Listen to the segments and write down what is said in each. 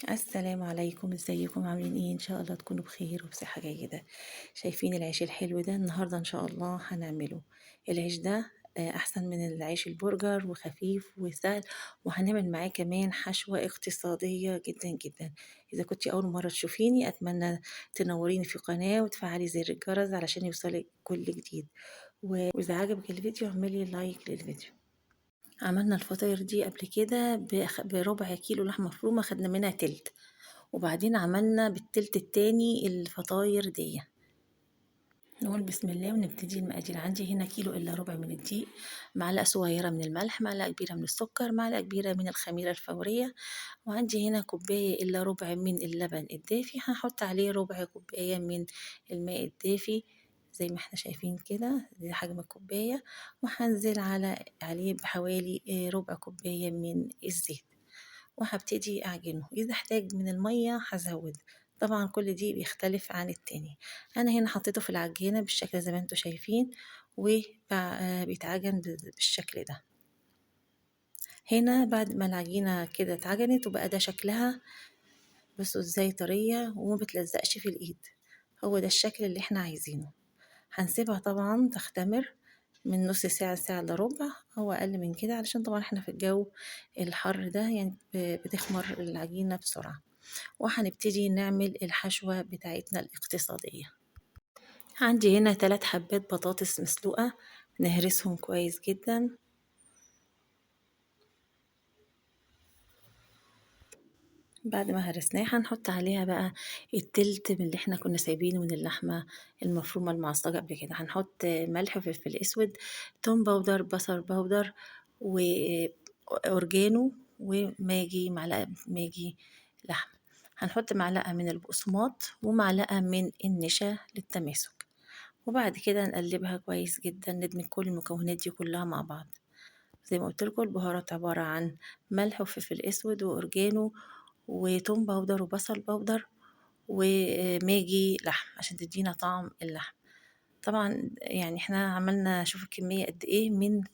السلام عليكم، ازيكم عاملين ايه؟ ان شاء الله تكونوا بخير وبصحة جيدة. شايفين العيش الحلو ده؟ النهاردة ان شاء الله هنعمله. العيش ده احسن من العيش البرجر وخفيف وسهل، وهنعمل معاه كمان حشوة اقتصادية جدا جدا. اذا كنت اول مرة تشوفيني اتمنى تنوريني في القناة وتفعلي زر الجرس علشان يوصلك كل جديد، واذا عجبك الفيديو اعملي لايك للفيديو. عملنا الفطاير دي قبل كده بربع كيلو لحمة مفرومة، خدنا منها تلت، وبعدين عملنا بالتلت التاني الفطاير دي. نقول بسم الله ونبتدي المقادير. عندي هنا كيلو الا ربع من الدقيق، معلقه صغيره من الملح، معلقه كبيره من السكر، معلقه كبيره من الخميره الفوريه، وعندي هنا كوبايه الا ربع من اللبن الدافي، هحط عليه ربع كوبايه من الماء الدافي زي ما احنا شايفين كده، دي حجم الكوبايه، وهنزل عليه بحوالي ربع كوبايه من الزيت، وهبتدي أعجنه. إذا احتاج من المية هزود، طبعا كل دي بيختلف عن التاني. أنا هنا حطيته في العجينة بالشكل زي ما انتوا شايفين، وبيتعجن بالشكل ده. هنا بعد ما العجينة كده اتعجنت وبقى ده شكلها، بصوا ازاي طرية وما بتلزقش في الإيد، هو ده الشكل اللي احنا عايزينه. هنسيبها طبعا تختمر من نص ساعة، ساعة إلا ربع أو أقل من كده، علشان طبعا احنا في الجو الحر ده يعني بتخمر العجينة بسرعة. وهنبتدي نعمل الحشوة بتاعتنا الاقتصادية. عندي هنا 3 حبات بطاطس مسلوقة، نهرسهم كويس جدا. بعد ما هرسناها هنحط عليها بقى التلت من اللي احنا كنا سايبينه من اللحمة المفرومة المعصجة قبل كده. هنحط ملح وفلفل اسود، توم باودر، بصل باودر، واورجانو، وماجي، معلقة ماجي لحم. هنحط معلقة من البقسماط ومعلقة من النشا للتماسك، وبعد كده نقلبها كويس جدا، ندمج كل المكونات دي كلها مع بعض. زي ما قلت لكم البهارات عبارة عن ملح وفلفل اسود واورجانو وتوم باودر وبصل باودر وماجي لحم عشان تدينا طعم اللحم. طبعا يعني احنا عملنا، شوف الكمية قد ايه، من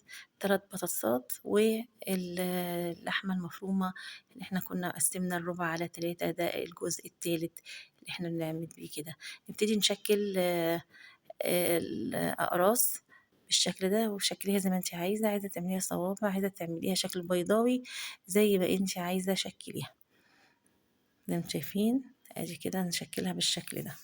3 بطاطسات واللحمة المفرومة اللي احنا كنا قسمنا الربع على 3، ده الجزء الثالث اللي احنا بنعمل بيه كده. نبتدي نشكل الأقراص بالشكل ده، وشكليها زي ما انت عايزة، عايزة تعمليها صوابع، عايزة تعمليها شكل بيضاوي، زي ما انت عايزة شكليها. زي ما انتم شايفين ادي كده نشكلها بالشكل ده.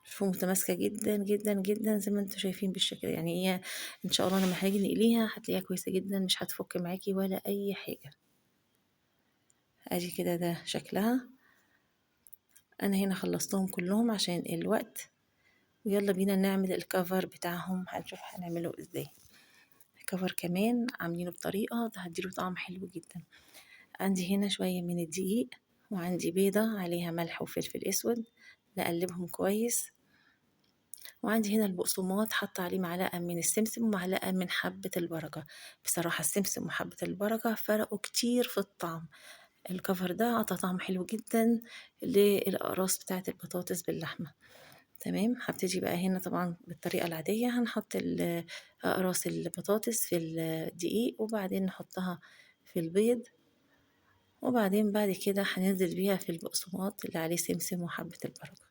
شوفوا متماسكة جدا جدا جدا زي ما انتم شايفين بالشكل، يعني هي ان شاء الله لما هاجي نقليها هتلاقيها كويسة جدا، مش هتفك معاكي ولا اي حاجة. ادي كده ده شكلها. انا هنا خلصتهم كلهم عشان الوقت، ويلا بينا نعمل الكفر بتاعهم، هنشوف هنعمله ازاي. الكفر كمان عاملينه بطريقة هتديله طعم حلو جدا. عندي هنا شوية من الدقيق، وعندي بيضة عليها ملح وفلفل اسود، نقلبهم كويس. وعندي هنا البقسماط حط عليه معلقة من السمسم ومعلقة من حبة البركة. بصراحة السمسم وحبة البركة فرقوا كتير في الطعم. الكفر ده عطى طعم حلو جدا للأقراص بتاعة البطاطس باللحمة. تمام، هبتدي بقى هنا طبعا بالطريقة العادية، هنحط أقراص البطاطس في الدقيق، وبعدين نحطها في البيض، وبعدين بعد كده هننزل بيها في البقسماط اللي عليه سمسم وحبة البركة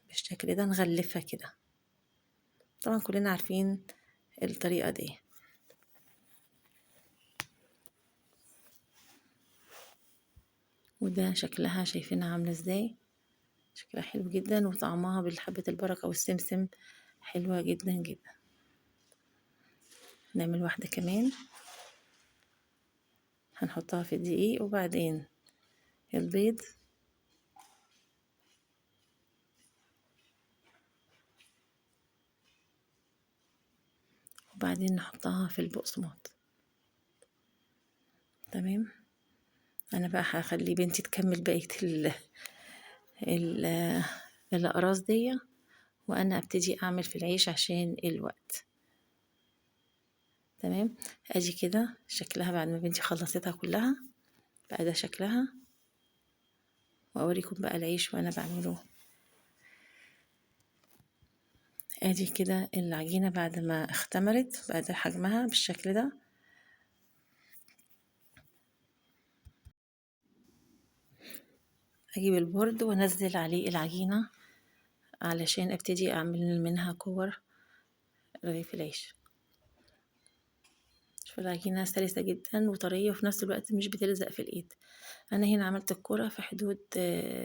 بالشكل ده، نغلفها كده. طبعا كلنا عارفين الطريقة دي. وده شكلها، شايفينها عاملة ازاي؟ شكلها حلو جدا، وطعمها بالحبة البركة والسمسم حلوة جدا جدا. نعمل واحدة كمان، هنحطها في الدقيق وبعدين البيض، وبعدين نحطها في البقسماط. تمام، انا بقى هخلي بنتي تكمل بقية ال الأقراص دي، وانا ابتدي اعمل في العيش عشان الوقت. تمام، ادي كده شكلها بعد ما بنتي خلصتها كلها، بقى ده شكلها. واوريكم بقى العيش وانا بعمله. ادي كده العجينة بعد ما اختمرت بقت حجمها بالشكل ده. اجيب البورد وانزل عليه العجينة علشان ابتدي اعمل منها كور رغيف العيش. شوف العجينة سلسة جدا وطرية وفي نفس الوقت مش بتلزق في الايد. انا هنا عملت الكرة في حدود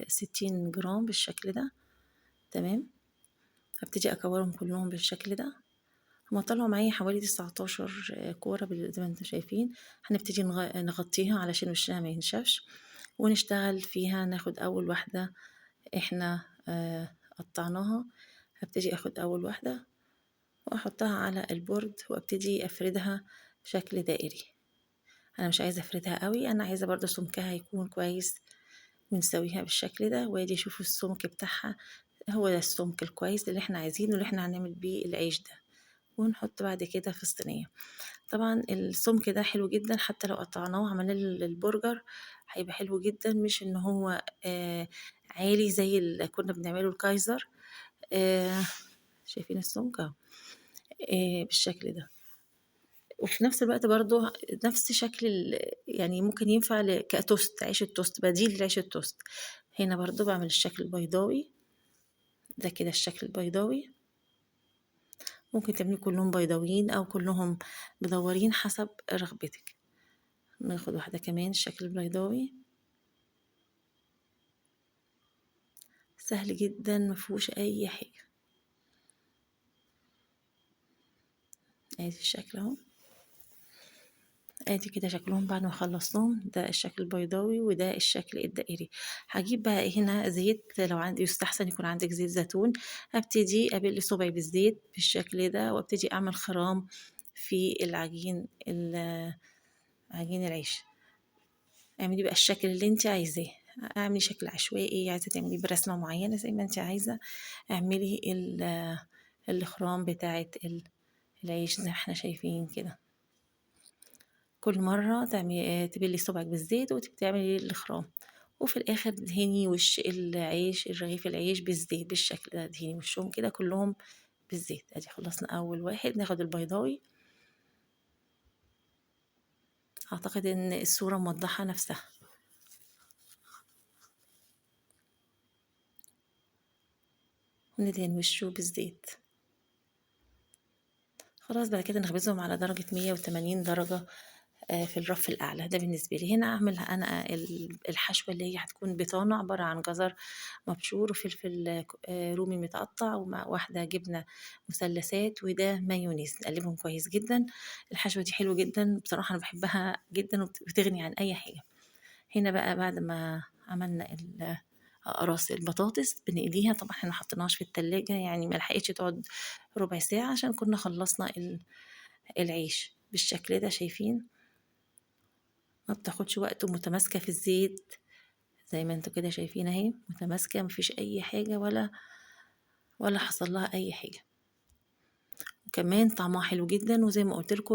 60 جرام بالشكل ده. تمام. هبتدي اكورهم كلهم بالشكل ده. هما طلعوا معايا حوالي 19 كورة زي ما انتم شايفين. هنبتدي نغطيها علشان وشها ما ينشفش ونشتغل فيها. ناخد اول واحدة احنا قطعناها. هبتدي اخد اول واحدة واحطها على البورد وابتدي افردها بشكل دائري. انا مش عايزة افردها قوي، انا عايزة برضو سمكها يكون كويس ونسويها بالشكل ده. وادي شوفوا السمك بتاعها، هو ده السمك الكويس اللي احنا عايزينه اللي احنا هنعمل بيه العيش ده. ونحط بعد كده في الصينية. طبعا السمك ده حلو جدا، حتى لو قطعناه وعملنا البرجر هيبقى حلو جدا، مش ان هو عالي زي اللي كنا بنعمله الكايزر. شايفين السمك بالشكل ده. وفي نفس الوقت برضو نفس شكل يعني ممكن ينفع كتوست، عيش التوست بديل لعيش التوست. هنا برضو بعمل الشكل البيضاوي ده كده، الشكل البيضاوي. ممكن تعملي كلهم بيضاويين او كلهم مدورين حسب رغبتك. ناخد واحدة كمان الشكل البيضاوي. سهل جدا مفيهوش اي حاجة. ادي الشكل اهو. ادي كده شكلهم بعد ما خلصتهم. ده الشكل البيضاوي وده الشكل الدائري. هجيب بقى هنا زيت، لو عندي يستحسن يكون عندك زيت زيتون. هبتدي ابل صبعي بالزيت بالشكل ده وابتدي اعمل خرام في عجين العيش. اعملي بقى الشكل اللي انت عايزاه. اعملي شكل عشوائي، عايزه تعملي برسمه معينه زي ما انت عايزه. اعملي الاخرام بتاعه العيش زي ما احنا شايفين كده. كل مره تبلي صبعك بالزيت وتعملي الاخرام، وفي الاخر دهني وش العيش الرغيف العيش بالزيت بالشكل ده. دهني وشهم كده كلهم بالزيت. ادي خلصنا اول واحد. ناخد البيضاوي. اعتقد ان الصوره موضحه نفسها. وندهن وشه بالزيت. خلاص بعد كده نخبزهم على درجة 180 درجة في الرف الأعلى. ده بالنسبة لي. هنا أعمل أنا الحشوة اللي هي هتكون بطانة عبارة عن جزر مبشور وفلفل رومي متقطع ومع واحدة جبنة مثلثات وده مايونيز. نقلبهم كويس جدا. الحشوة دي حلوة جدا بصراحة، أنا بحبها جدا وبتغني عن أي حاجة. هنا بقى بعد ما عملنا أقراص البطاطس بنقليها. طبعا احنا محطناش في التلاجة، يعني ملحقتش تقعد ربع ساعة عشان كنا خلصنا العيش بالشكل ده. شايفين ما بتاخدش وقت ومتماسكة في الزيت زي ما انتوا كده شايفين اهي، متماسكة مفيش اي حاجة ولا حصل لها اي حاجة. وكمان طعمها حلو جدا، وزي ما قلت لكم